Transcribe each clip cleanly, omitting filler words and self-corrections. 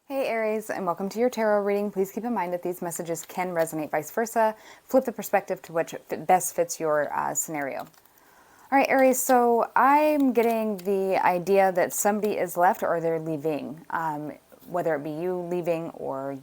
Hey Aries, and welcome to your tarot reading. Please keep in mind that these messages can resonate vice versa. Flip the perspective to which best fits your scenario. All right, Aries, so I'm getting the idea that somebody is left or they're leaving. Whether it be you leaving or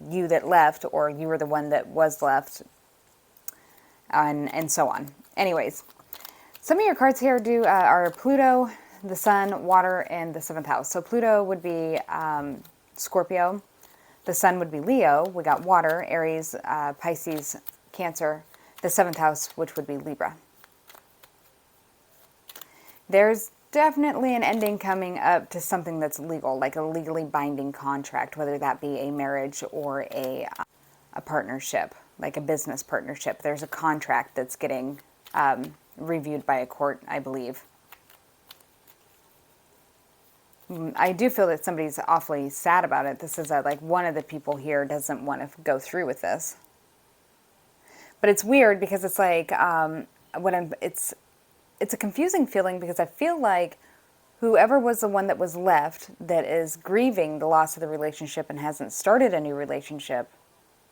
you that left or you were the one that was left, and so on. Anyways, some of your cards here are Pluto, the Sun, Water, and the 7th house. So Pluto would be Scorpio. The Sun would be Leo. We got Water, Aries, Pisces, Cancer. The 7th house, which would be Libra. There's definitely an ending coming up to something that's legal, like a legally binding contract, whether that be a marriage or a partnership, like a business partnership. There's a contract that's getting reviewed by a court, I believe. I do feel that somebody's awfully sad about it. This is like one of the people here doesn't want to go through with this. But it's weird because it's like it's a confusing feeling because I feel like whoever was the one that was left that is grieving the loss of the relationship and hasn't started a new relationship,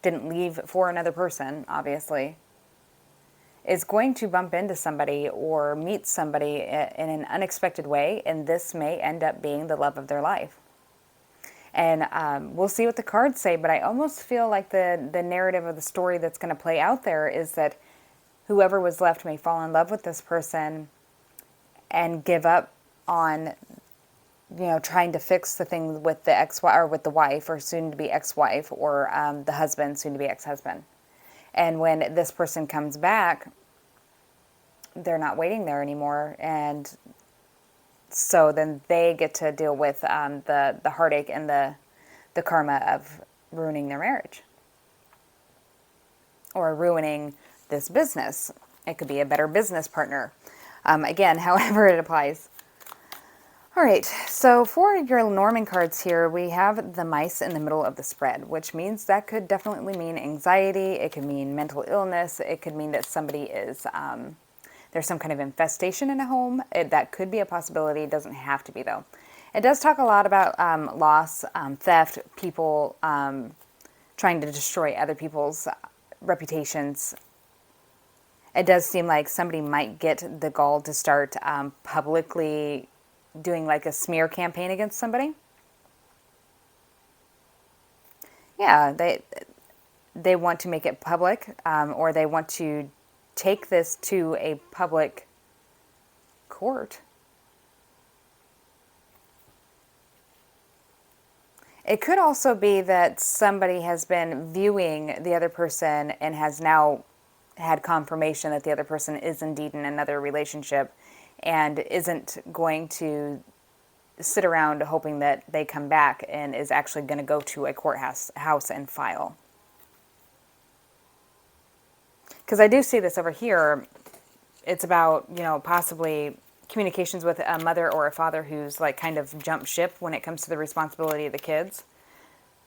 didn't leave for another person, obviously, is going to bump into somebody or meet somebody in an unexpected way, and this may end up being the love of their life. And we'll see what the cards say, but I almost feel like the narrative of the story that's going to play out there is that whoever was left may fall in love with this person and give up on, trying to fix the thing with the ex-wife or with the wife or soon-to-be ex-wife or the husband, soon-to-be ex-husband. And when this person comes back, they're not waiting there anymore. And so then they get to deal with the heartache and the karma of ruining their marriage. Or ruining this business. It could be a better business partner. Again, however it applies. All right, so for your Norman cards here, we have the mice in the middle of the spread, which means that could definitely mean anxiety. It could mean mental illness. It could mean that somebody is, there's some kind of infestation in a home. That could be a possibility. It doesn't have to be, though. It does talk a lot about loss, theft, people trying to destroy other people's reputations. It does seem like somebody might get the gall to start publicly doing like a smear campaign against somebody. Yeah, they want to make it public, or they want to take this to a public court. It could also be that somebody has been viewing the other person and has now had confirmation that the other person is indeed in another relationship and isn't going to sit around hoping that they come back and is actually going to go to a courthouse and file. Because I do see this over here. It's about, possibly communications with a mother or a father who's like kind of jumped ship when it comes to the responsibility of the kids.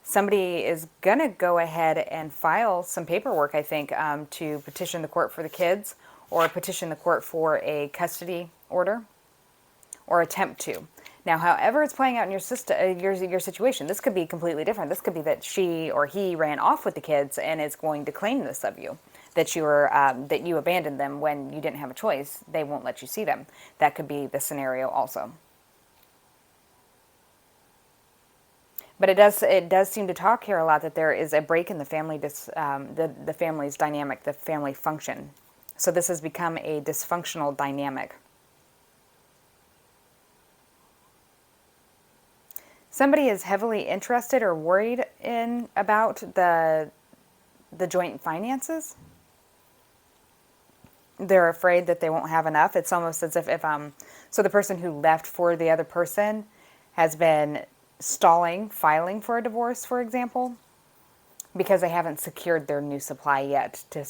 Somebody is going to go ahead and file some paperwork, I think, to petition the court for the kids or petition the court for a custody order or attempt to. Now, however it's playing out in your situation, this could be completely different. This could be that she or he ran off with the kids and is going to claim this of you, that you abandoned them when you didn't have a choice. They won't let you see them. That could be the scenario also. But it does seem to talk here a lot that there is a break in the family, the family's dynamic, the family function. So this has become a dysfunctional dynamic. Somebody is heavily interested or worried about the joint finances. They're afraid that they won't have enough. It's almost as if so the person who left for the other person has been stalling, filing for a divorce, for example, because they haven't secured their new supply yet to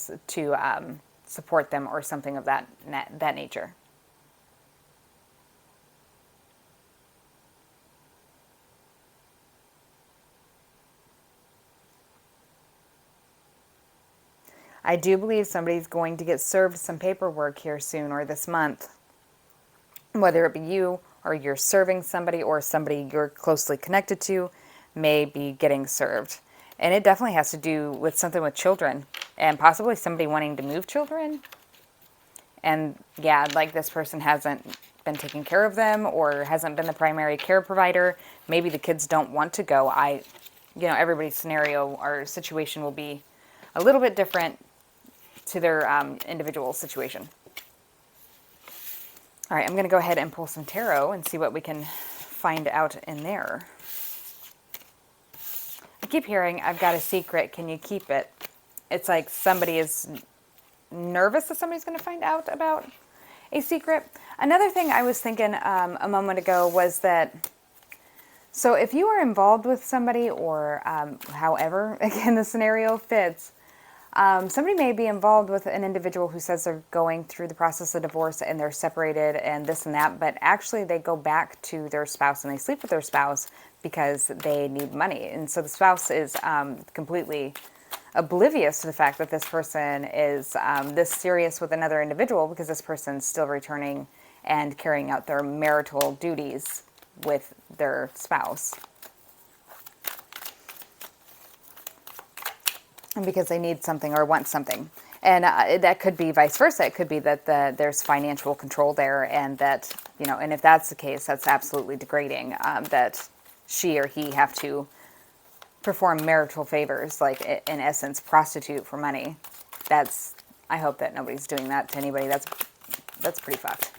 support them or something of that nature. I do believe somebody's going to get served some paperwork here soon or this month. Whether it be you or you're serving somebody or somebody you're closely connected to, may be getting served. And it definitely has to do with something with children and possibly somebody wanting to move children. And yeah, like this person hasn't been taking care of them or hasn't been the primary care provider. Maybe the kids don't want to go. Everybody's scenario or situation will be a little bit different to their individual situation. All right, I'm going to go ahead and pull some tarot and see what we can find out in there. I keep hearing, I've got a secret, can you keep it? It's like somebody is nervous that somebody's going to find out about a secret. Another thing I was thinking a moment ago was that, so if you are involved with somebody or however, again, the scenario fits, somebody may be involved with an individual who says they're going through the process of divorce and they're separated and this and that, but actually they go back to their spouse and they sleep with their spouse because they need money. And so the spouse is completely oblivious to the fact that this person is this serious with another individual because this person's still returning and carrying out their marital duties with their spouse. And because they need something or want something. And that could be vice versa. It could be that there's financial control there and that, and if that's the case, that's absolutely degrading, that she or he have to perform marital favors, like in essence, prostitute for money. I hope that nobody's doing that to anybody. That's pretty fucked.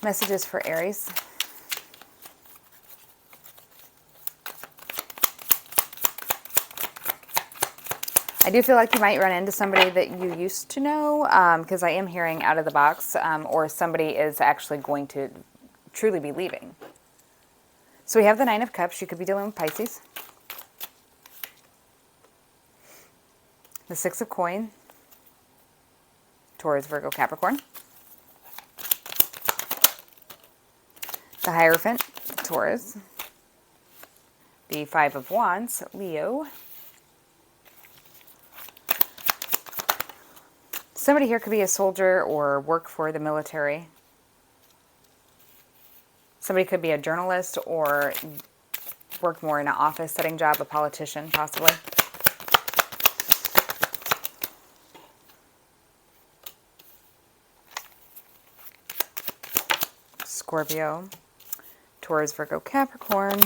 Messages for Aries. I do feel like you might run into somebody that you used to know, because I am hearing out of the box, or somebody is actually going to truly be leaving. So we have the Nine of Cups. You could be dealing with Pisces. The Six of Coins. Taurus, Virgo, Capricorn. The Hierophant, Taurus. The Five of Wands, Leo. Somebody here could be a soldier or work for the military. Somebody could be a journalist or work more in an office setting job, a politician, possibly. Scorpio, Taurus, Virgo, Capricorn.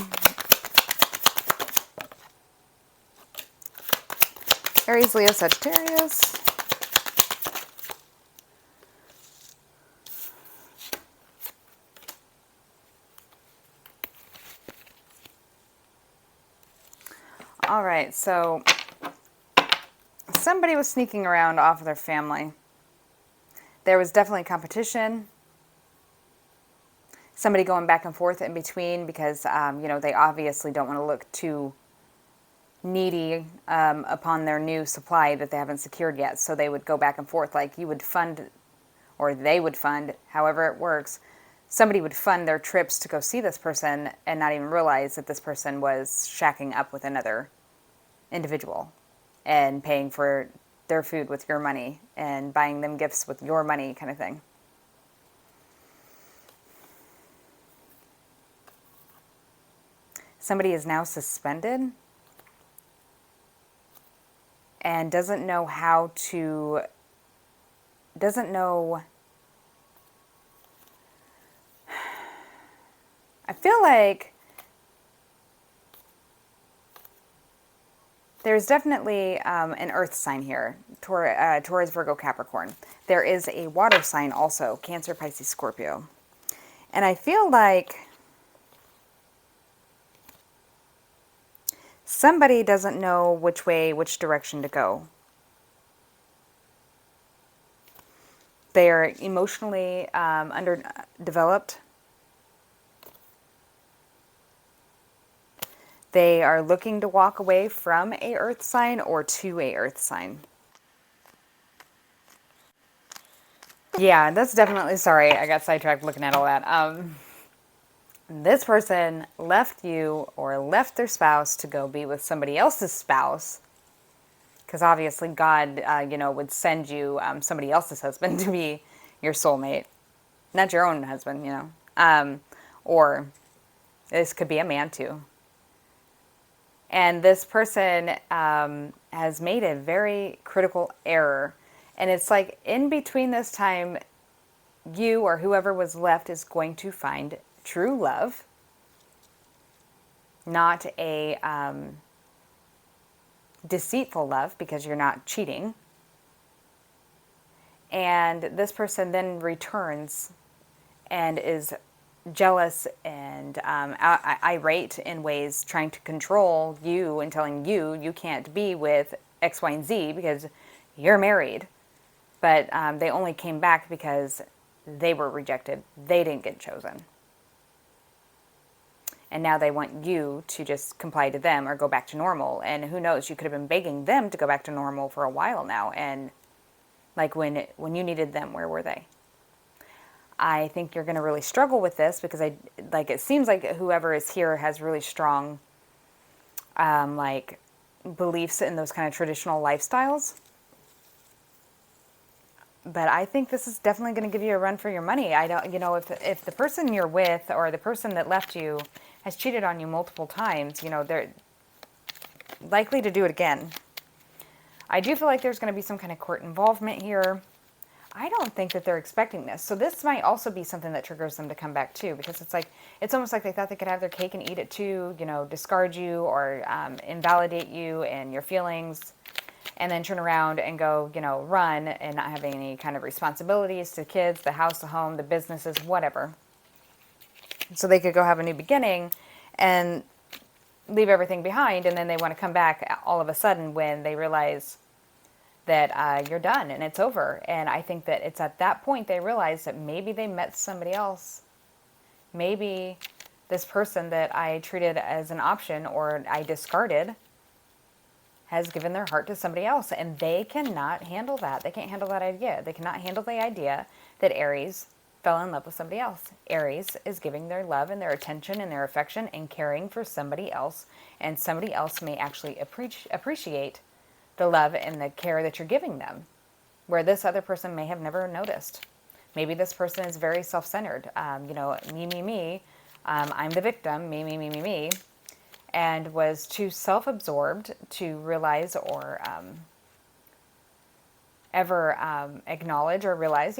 Aries, Leo, Sagittarius. All right, so somebody was sneaking around off of their family. There was definitely competition. Somebody going back and forth in between because, they obviously don't want to look too needy upon their new supply that they haven't secured yet. So they would go back and forth like you would fund, or they would fund, however it works. Somebody would fund their trips to go see this person and not even realize that this person was shacking up with another individual and paying for their food with your money and buying them gifts with your money, kind of thing. Somebody is now suspended and doesn't know I feel like there's definitely an earth sign here, Taurus, Virgo, Capricorn. There is a water sign also, Cancer, Pisces, Scorpio. And I feel like somebody doesn't know which direction to go. They are emotionally underdeveloped. They are looking to walk away from a earth sign or to a earth sign. Yeah, that's definitely, sorry, I got sidetracked looking at all that. This person left you or left their spouse to go be with somebody else's spouse. Because obviously God, would send you somebody else's husband to be your soulmate. Not your own husband, Or this could be a man too. And this person has made a very critical error. And it's like in between this time, you or whoever was left is going to find true love, not a deceitful love because you're not cheating. And this person then returns and is jealous and irate in ways, trying to control you and telling you you can't be with X, Y, and Z because you're married. But they only came back because they were rejected. They didn't get chosen. And now they want you to just comply to them or go back to normal. And who knows, you could have been begging them to go back to normal for a while now. And like when you needed them, where were they? I think you're going to really struggle with this because it seems like whoever is here has really strong like beliefs in those kind of traditional lifestyles. But I think this is definitely going to give you a run for your money. I don't, if the person you're with or the person that left you has cheated on you multiple times, they're likely to do it again. I do feel like there's going to be some kind of court involvement here. I don't think that they're expecting this. So this might also be something that triggers them to come back too, because it's almost like they thought they could have their cake and eat it too, discard you or invalidate you and your feelings, and then turn around and go, run and not have any kind of responsibilities to the kids, the house, the home, the businesses, whatever. So they could go have a new beginning and leave everything behind, and then they want to come back all of a sudden when they realize that you're done and it's over. And I think that it's at that point they realize that maybe they met somebody else. Maybe this person that I treated as an option or I discarded has given their heart to somebody else, and they cannot handle that. They can't handle that idea. They cannot handle the idea that Aries fell in love with somebody else. Aries is giving their love and their attention and their affection and caring for somebody else, and somebody else may actually appreciate the love and the care that you're giving them, where this other person may have never noticed. Maybe this person is very self-centered. Me, me, me. I'm the victim. Me, me, me, me, me. And was too self-absorbed to realize or ever acknowledge or realize,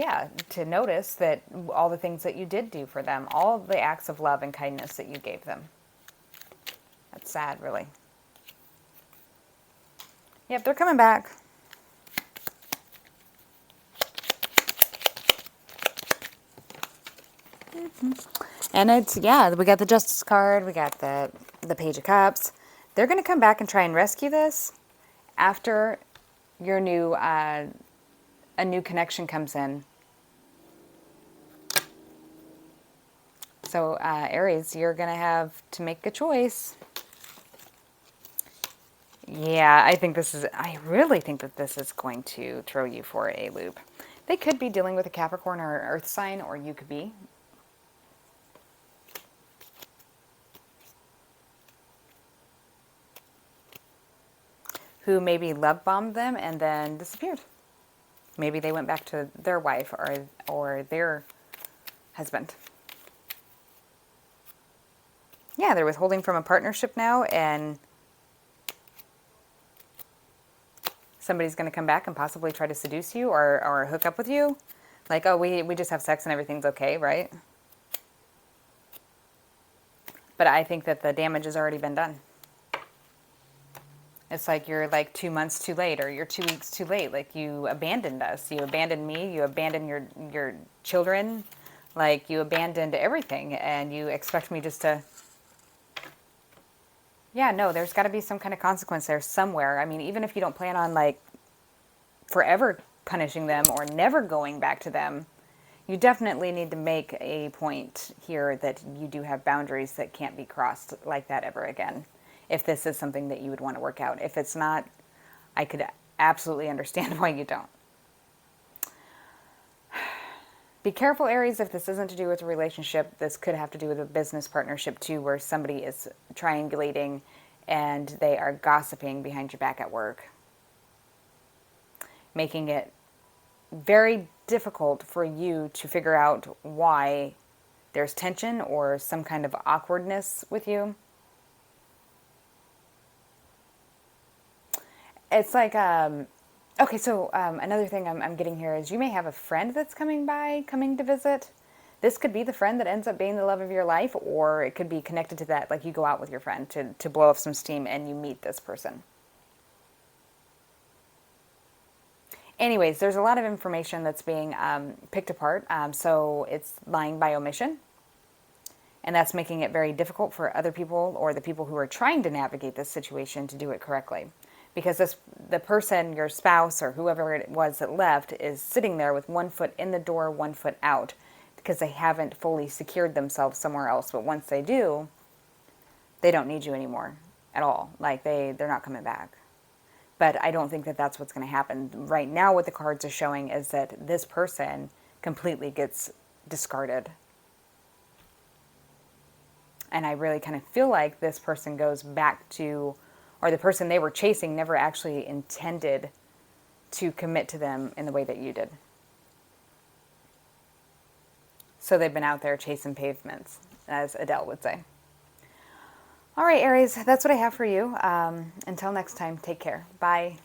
to notice that all the things that you did do for them, all the acts of love and kindness that you gave them. That's sad, really. Yep, they're coming back. And it's, we got the Justice card, we got the Page of Cups. They're going to come back and try and rescue this after your new, a new connection comes in. So, Aries, you're going to have to make a choice. Yeah, I really think that this is going to throw you for a loop. They could be dealing with a Capricorn or an Earth sign, or you could be. Who maybe love bombed them and then disappeared. Maybe they went back to their wife or their husband. Yeah, they're withholding from a partnership now, and somebody's going to come back and possibly try to seduce you or hook up with you. Like, oh, we just have sex and everything's okay, right? But I think that the damage has already been done. It's like you're like 2 months too late, or you're 2 weeks too late. Like, you abandoned us. You abandoned me. You abandoned your children. Like, you abandoned everything, and you expect me just to... Yeah, no, there's got to be some kind of consequence there somewhere. I mean, even if you don't plan on, like, forever punishing them or never going back to them, you definitely need to make a point here that you do have boundaries that can't be crossed like that ever again. If this is something that you would want to work out. If it's not, I could absolutely understand why you don't. Be careful, Aries, if this isn't to do with a relationship. This could have to do with a business partnership too, where somebody is triangulating and they are gossiping behind your back at work, making it very difficult for you to figure out why there's tension or some kind of awkwardness with you. It's like, okay, so another thing I'm getting here is you may have a friend that's coming to visit. This could be the friend that ends up being the love of your life, or it could be connected to that. Like you go out with your friend to blow off some steam and you meet this person. Anyways, there's a lot of information that's being picked apart. So it's lying by omission. And that's making it very difficult for other people or the people who are trying to navigate this situation to do it correctly. Because the person, your spouse or whoever it was that left, is sitting there with one foot in the door, one foot out, because they haven't fully secured themselves somewhere else. But once they do, they don't need you anymore at all. Like they're not coming back. But I don't think that that's what's going to happen. Right now, what the cards are showing is that this person completely gets discarded. And I really kind of feel like this person goes back to, or the person they were chasing never actually intended to commit to them in the way that you did. So they've been out there chasing pavements, as Adele would say. All right, Aries, that's what I have for you. Until next time, take care. Bye.